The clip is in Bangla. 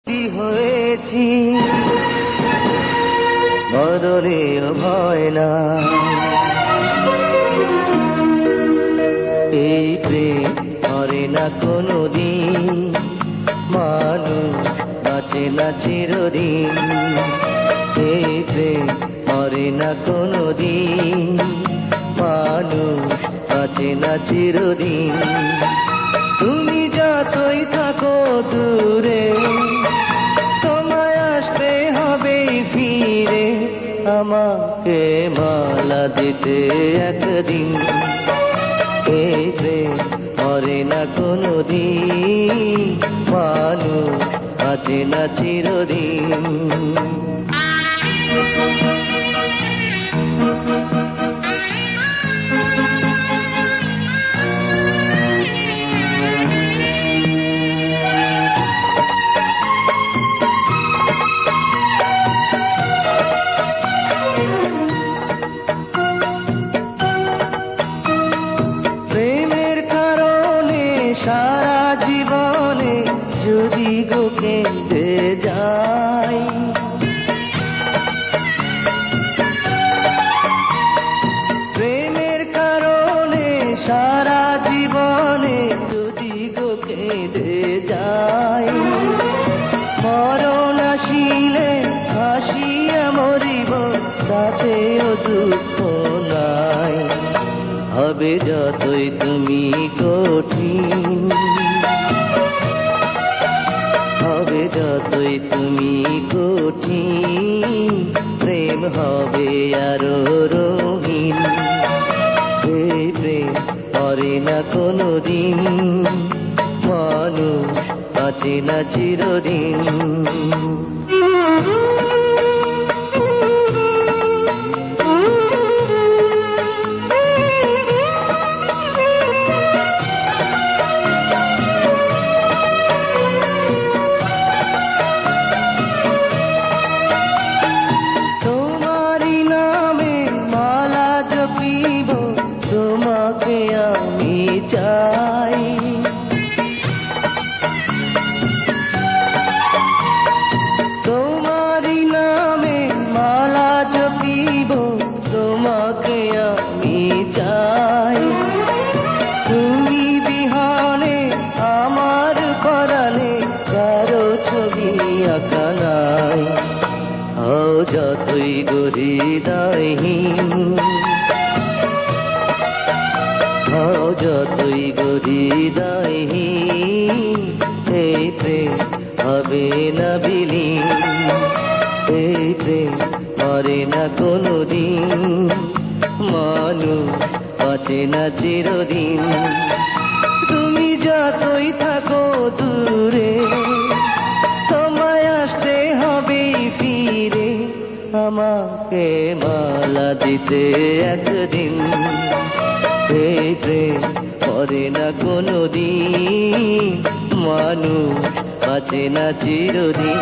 হয়েছি মরণেও ভয় না, এই প্রেম মরে না কোনোদিন, মানুষ বাঁচে না চিরদিন। এই প্রেম মরে না কোনোদিন, মানুষ বাঁচে না চিরদিন। তুমি যতই থাকো দূরে, তোমায় আসতে হবে ফিরে, আমাকে মালা দিতে একদিন। এই প্রেম মরে না কোনোদিন, মানুষ বাঁচে না চিরদিন। সারা জীবনে যদি গো কেঁদে যাই, প্রেমের কারণে সারা জীবনে যদি গো কেঁদে যাই, মরণ আসিলে হাসিয়া মরিব, তাতেও দুঃখ নাই। হবে যতই তুমি কঠিন, হবে যতই তুমি কঠিন, প্রেম হবে আরো রঙিন। এই প্রেম মরে না কোনোদিন, মানুষ বাঁচে না চিরদিন। তোমাকে আমি চাই, তোমারি নামে মালা জপিব, তোমাকে আমি চাই। তুমি বিহানে আমার পরাণে কারো ছবি আঁকা নাই। হও যতই হৃদয়হীন, হও যতই হৃদয়হীন, এই প্রেম হবে না বিলীন। এই প্রেম মরে না কোনোদিন, মানুষ বাঁচে না চিরদিন। তুমি যতই থাকো দূরে, তোমায় আসতে হবে ফিরে, আমাকে মালা দিতে একদিন। এই প্রেম মরে না কোনোদিন, মানুষ বাঁচে না চিরদিন।